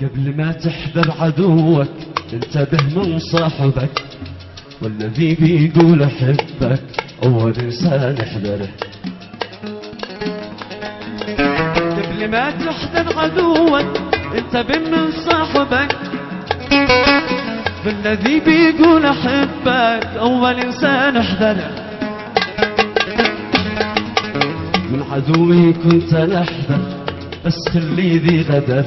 قبل ما تحذر عدوك انتبه من صاحبك، والذي بيقول احبك اول انسان احذره. قبل ما تحذر عدوك انتبه من صاحبك، والذي بيقول احبك اول انسان احذره. من عدوي كنت نحذر بس خلي ذي غدر،